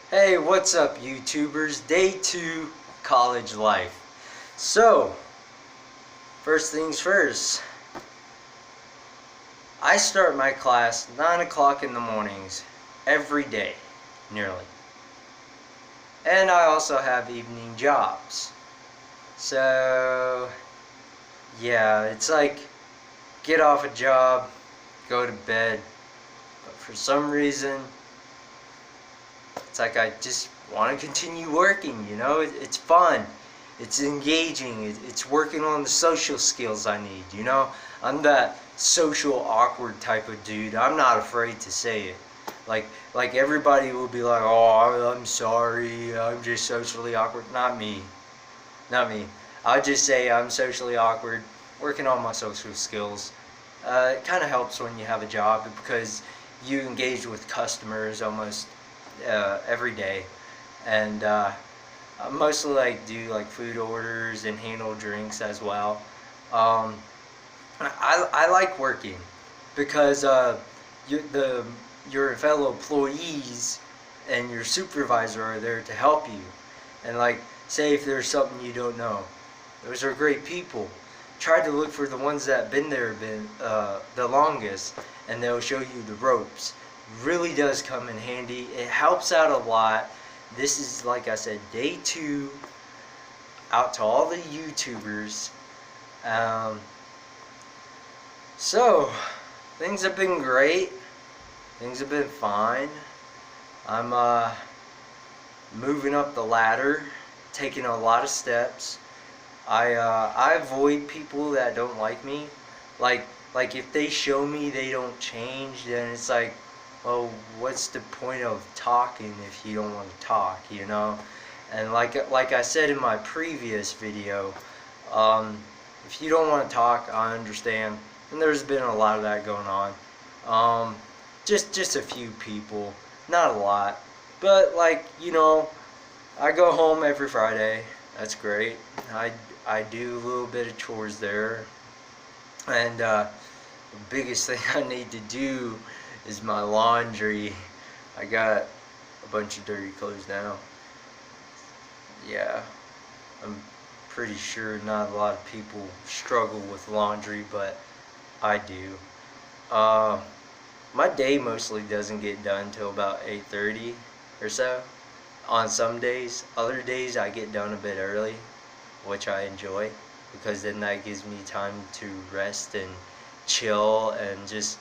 Hey, what's up, YouTubers? Day 2 college life. So, first things first. I start my class 9 o'clock in the mornings every day, nearly. And I also have evening jobs. So, yeah, it's like get off a job, go to bed. But for some reason, it's like I just want to continue working, It's fun. It's engaging. It's working on the social skills I need, I'm that social awkward type of dude. I'm not afraid to say it. Like everybody will be like, oh, I'm sorry, I'm just socially awkward. Not me. Not me. I'll just say I'm socially awkward, working on my social skills. It kind of helps when you have a job because you engage with customers almost every day, and I mostly do food orders and handle drinks as well. I like working because your fellow employees and your supervisor are there to help you, and say if there's something you don't know, those are great people. Try to look for the ones that been the longest, and they'll show you the ropes. Really does come in handy. It helps out a lot. This is, like I said, day 2 out to all the YouTubers. So things have been great. Things have been fine. I'm moving up the ladder, taking a lot of steps. I avoid people that don't like me. Like if they show me they don't change, then it's like, well, what's the point of talking if you don't want to talk, And like I said in my previous video, if you don't want to talk, I understand. And there's been a lot of that going on. Just a few people, not a lot. But I go home every Friday. That's great. I do a little bit of chores there. And the biggest thing I need to do is my laundry. I got a bunch of dirty clothes now. Yeah, I'm pretty sure not a lot of people struggle with laundry, but I do. My day mostly doesn't get done till about 8:30 or so on some days. Other days I get done a bit early, which I enjoy because then that gives me time to rest and chill and just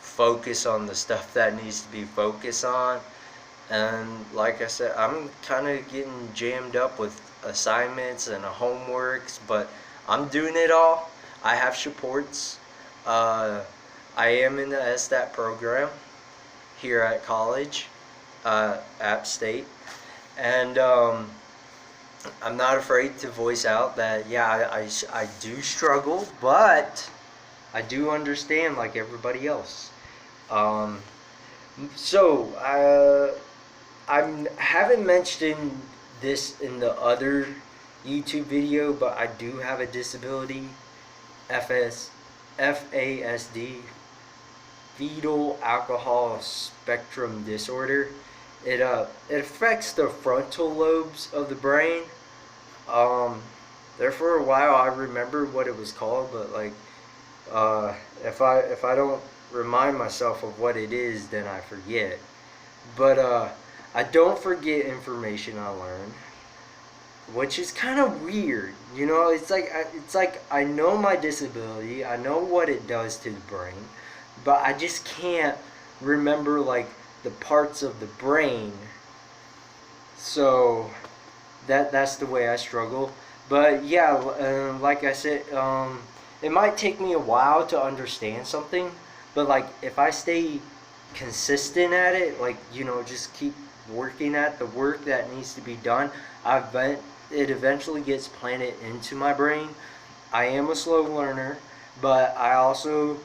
focus on the stuff that needs to be focused on. And like I said, I'm kind of getting jammed up with assignments and homeworks, but I'm doing it all. I have supports. I am in the STAT program here at college, App State, and I'm not afraid to voice out that, yeah, I do struggle, but I do understand like everybody else. So I haven't mentioned this in the other YouTube video, but I do have a disability, FASD, fetal alcohol spectrum disorder. It affects the frontal lobes of the brain. There for a while I remember what it was called, but if I don't remind myself of what it is, then I forget. But I don't forget information I learn, which is kind of weird. It's like I know my disability, I know what it does to the brain, but I just can't remember the parts of the brain. So that's the way I struggle. But yeah, like I said, it might take me a while to understand something, but if I stay consistent at it, just keep working at the work that needs to be done, it eventually gets planted into my brain. I am a slow learner, but I also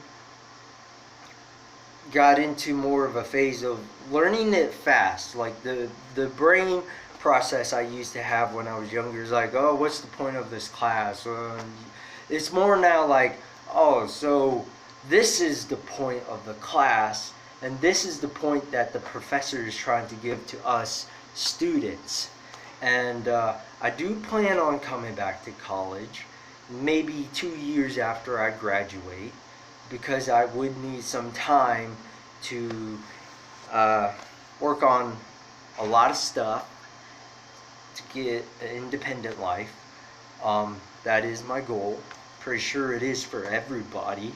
got into more of a phase of learning it fast. The brain process I used to have when I was younger is oh, what's the point of this class? It's more now oh, so this is the point of the class, And this is the point that the professor is trying to give to us students. And I do plan on coming back to college, maybe 2 years after I graduate, because I would need some time to work on a lot of stuff to get an independent life. That is my goal. Pretty sure it is for everybody.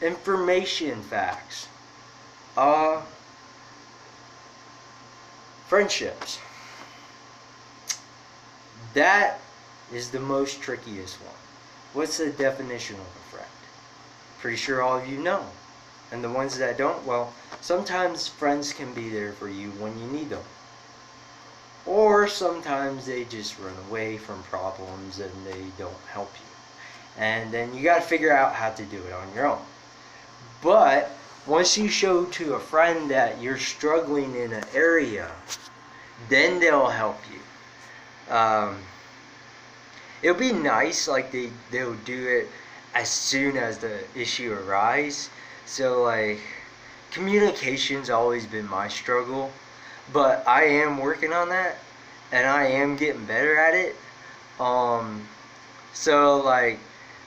Information facts. Friendships. That is the most trickiest one. What's the definition of a friend? Pretty sure all of you know. And the ones that don't, well, sometimes friends can be there for you when you need them. Or sometimes they just run away from problems and they don't help you. And then you got to figure out how to do it on your own. But once you show to a friend that you're struggling in an area, then they'll help you. It'll be nice, like they'll do it as soon as the issue arises. So like, communication's always been my struggle, but I am working on that, and I am getting better at it. So like,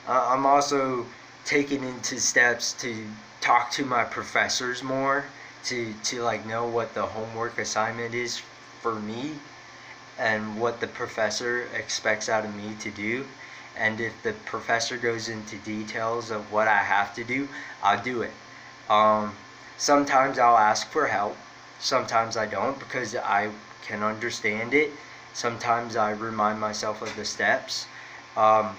I'm also taking into steps to talk to my professors more, to like know what the homework assignment is for me and what the professor expects out of me to do. And if the professor goes into details of what I have to do, I'll do it. Sometimes I'll ask for help, sometimes I don't, because I can understand it. Sometimes I remind myself of the steps. My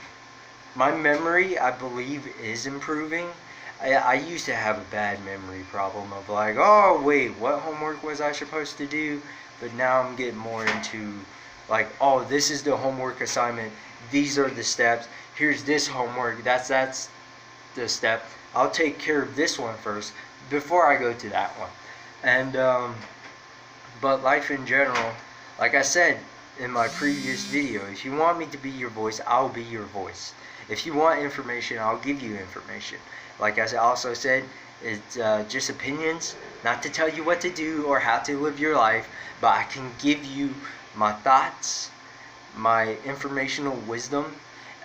memory, I believe, is improving. I used to have a bad memory problem of like, oh wait, what homework was I supposed to do? But now I'm getting more into like, oh, this is the homework assignment, these are the steps, here's this homework, that's the step. I'll take care of this one first before I go to that one. And but life in general, like I said in my previous video, if you want me to be your voice, I'll be your voice. If you want information, I'll give you information. Like I also said, it's just opinions, not to tell you what to do or how to live your life, but I can give you my thoughts, my informational wisdom.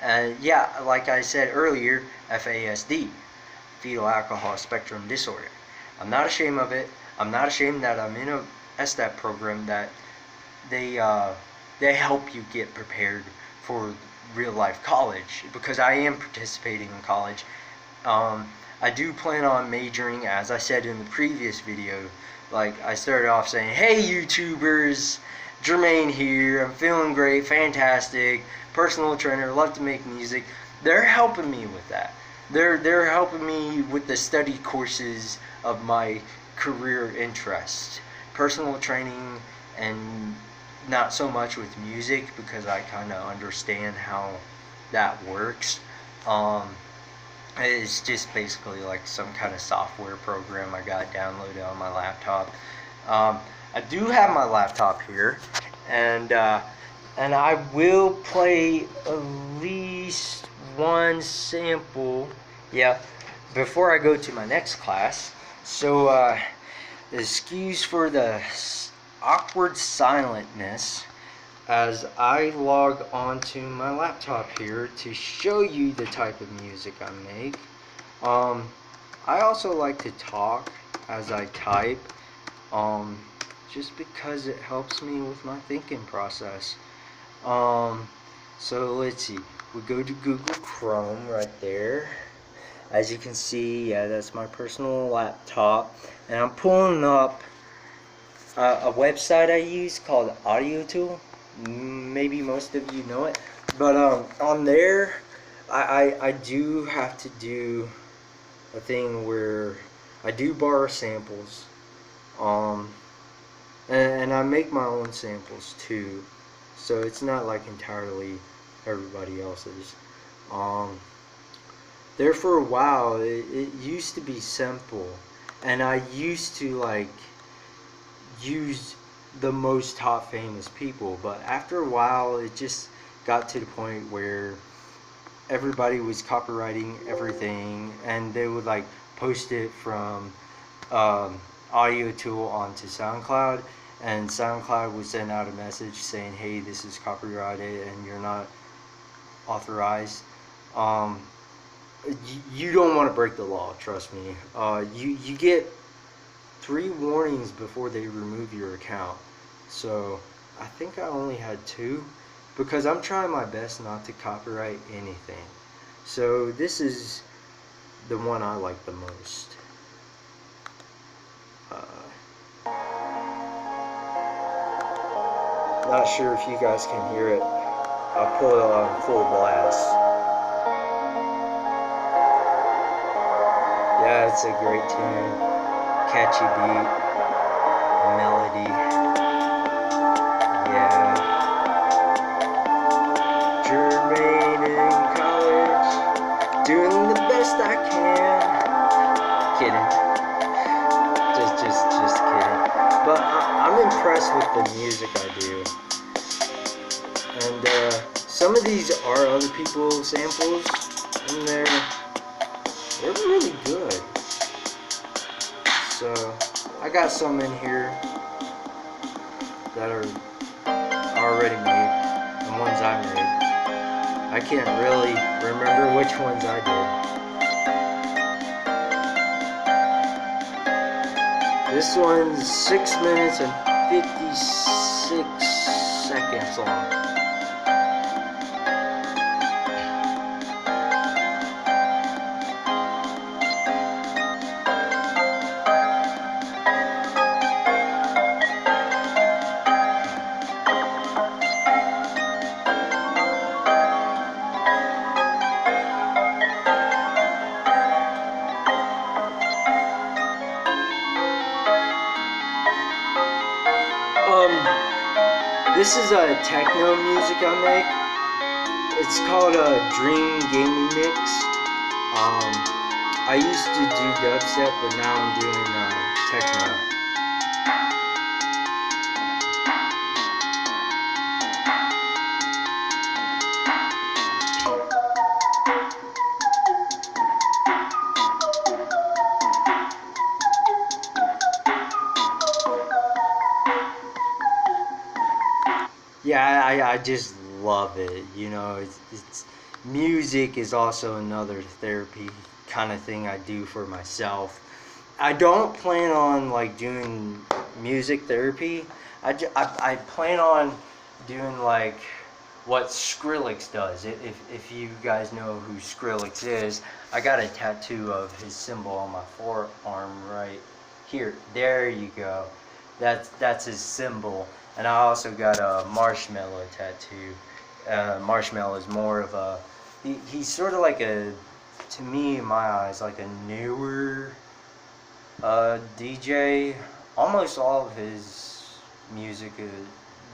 And yeah, like I said earlier, FASD, fetal alcohol spectrum disorder. I'm not ashamed of it. I'm not ashamed that I'm in a STEP program that they help you get prepared for real life college, because I am participating in college. I do plan on majoring, as I said in the previous video. Like, I started off saying, hey YouTubers, Germaine here, I'm feeling great, fantastic, personal trainer, love to make music. They're helping me with that. They're helping me with the study courses of my career interest. Personal training, and not so much with music, because I kind of understand how that works. It's just basically like some kind of software program I got downloaded on my laptop. I do have my laptop here, and I will play at least one sample, before I go to my next class. So excuse for the awkward silentness as I log onto my laptop here to show you the type of music I make. I also like to talk as I type, just because it helps me with my thinking process. So let's see, we go to Google Chrome right there. As you can see, that's my personal laptop, and I'm pulling up a website I use called Audio Tool. Maybe most of you know it, but on there I do have to do a thing where I do borrow samples, and I make my own samples too, so it's not like entirely everybody else's. There for a while it used to be simple, and I used to like use the most top famous people, but after a while it just got to the point where everybody was copyrighting everything, and they would like post it from audio tool onto SoundCloud, and SoundCloud would send out a message saying, hey, this is copyrighted and you're not authorized. You don't want to break the law, trust me. You get 3 warnings before they remove your account. So I think I only had 2, because I'm trying my best not to copyright anything. So this is the one I like the most. Not sure if you guys can hear it. I'll pull it on full blast. Yeah, it's a great tune. Catchy beat. Melody. Yeah. Germaine in college. Doing the best I can. Kidding. Just kidding. But I'm impressed with the music I do. And some of these are other people's samples, and they're really good. So I got some in here that are already made, and ones I made. I can't really remember which ones I did. This one's 6 minutes and 56 seconds long. This is a techno music I make. It's called a Dream Gaming Mix. I used to do dubstep, but now I'm doing techno. Yeah, I just love it. You know, it's music is also another therapy kind of thing I do for myself. I don't plan on like doing music therapy. I plan on doing like what Skrillex does. If you guys know who Skrillex is, I got a tattoo of his symbol on my forearm right here. There you go. That's his symbol. And I also got a marshmallow tattoo. Marshmallow is more of a... He's sort of like a... To me, in my eyes, like a newer DJ. Almost all of his music,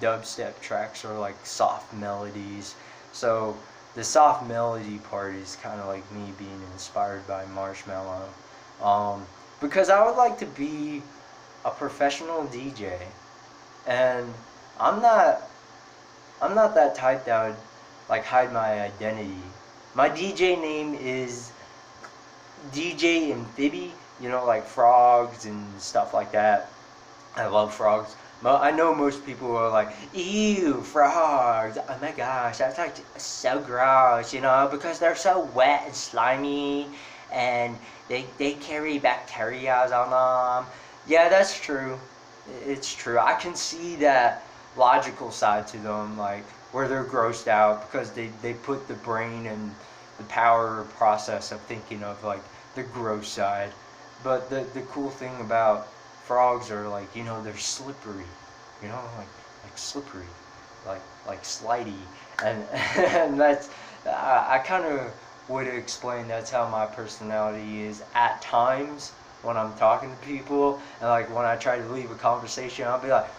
dubstep tracks, are like soft melodies. So the soft melody part is kind of like me being inspired by Marshmallow. Because I would like to be a professional DJ. And I'm not that type that would like hide my identity. My DJ name is DJ Amphibi, you know, like frogs and stuff like that. I love frogs. But I know most people are like, ew, frogs, oh my gosh, that's like so gross, you know, because they're so wet and slimy and they carry bacteria on them. Yeah, that's true. It's true. I can see that logical side to them, like where they're grossed out because they put the brain and the power process of thinking of like the gross side. But the cool thing about frogs are like, you know, they're slippery, you know, like slippery, like slidey, and and that's I kind of would explain that's how my personality is at times. When I'm talking to people, and like when I try to leave a conversation, I'll be like,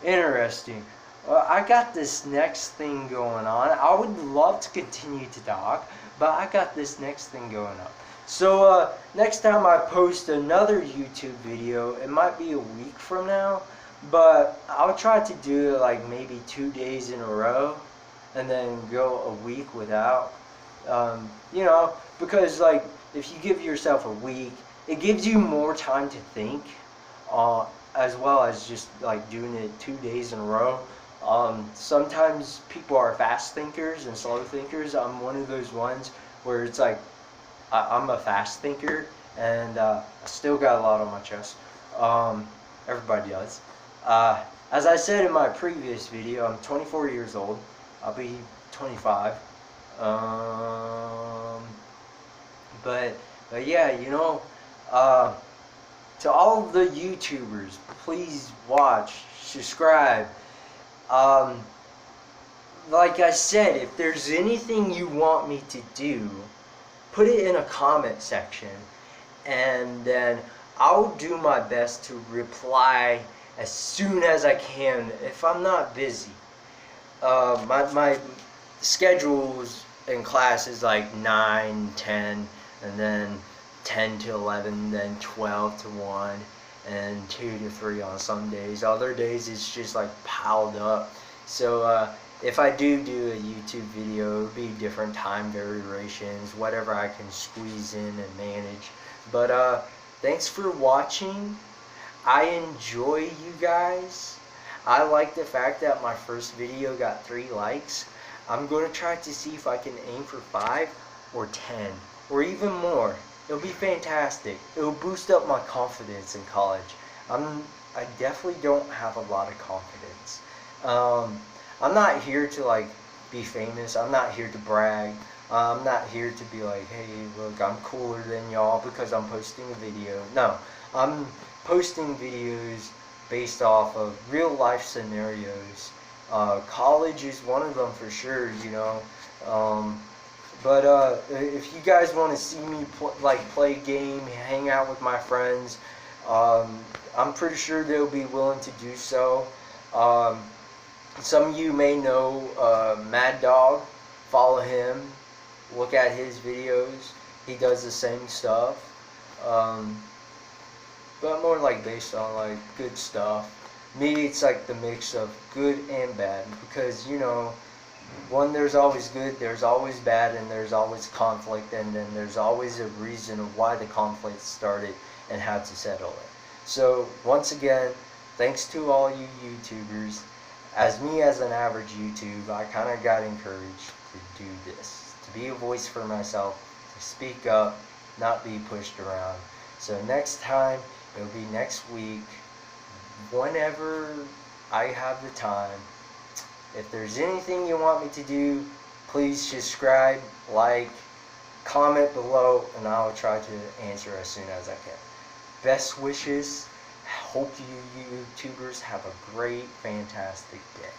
interesting. Well, I got this next thing going on. I would love to continue to talk, but I got this next thing going on. So next time I post another YouTube video, it might be a week from now, but I'll try to do it like maybe 2 days in a row, and then go a week without. You know, because like if you give yourself a week, it gives you more time to think, as well as just like doing it 2 days in a row. Sometimes people are fast thinkers and slow thinkers. I'm one of those ones where it's like I'm a fast thinker, and I still got a lot on my chest. Everybody does. As I said in my previous video, I'm 24 years old. I'll be 25. But yeah, to all the YouTubers, please watch, subscribe. Um, like I said, if there's anything you want me to do, put it in a comment section, and then I'll do my best to reply as soon as I can if I'm not busy. My schedules in class is like 9, 10, and then 10 to 11, then 12 to 1, and 2 to 3 on some days. Other days it's just like piled up. So if I do a YouTube video, it'll be different time variations, whatever I can squeeze in and manage. But thanks for watching. I enjoy you guys. I like the fact that my first video got 3 likes. I'm going to try to see if I can aim for 5 or 10 or even more. It'll be fantastic. It'll boost up my confidence in college. I definitely don't have a lot of confidence. I'm not here to like be famous. I'm not here to brag. I'm not here to be like, hey, look, I'm cooler than y'all because I'm posting a video. No, I'm posting videos based off of real life scenarios. College is one of them for sure, But if you guys want to see me play a game, hang out with my friends, I'm pretty sure they'll be willing to do so. Some of you may know Mad Dog. Follow him. Look at his videos. He does the same stuff. But more like based on like good stuff. Me, it's like the mix of good and bad, because when there's always good, there's always bad, and there's always conflict, and then there's always a reason of why the conflict started and how to settle it. So once again, thanks to all you YouTubers. As an average YouTube, I kind of got encouraged to do this, to be a voice for myself, to speak up, not be pushed around. So next time, it'll be next week, whenever I have the time. If there's anything you want me to do, please subscribe, like, comment below, and I'll try to answer as soon as I can. Best wishes. Hope you YouTubers have a great, fantastic day.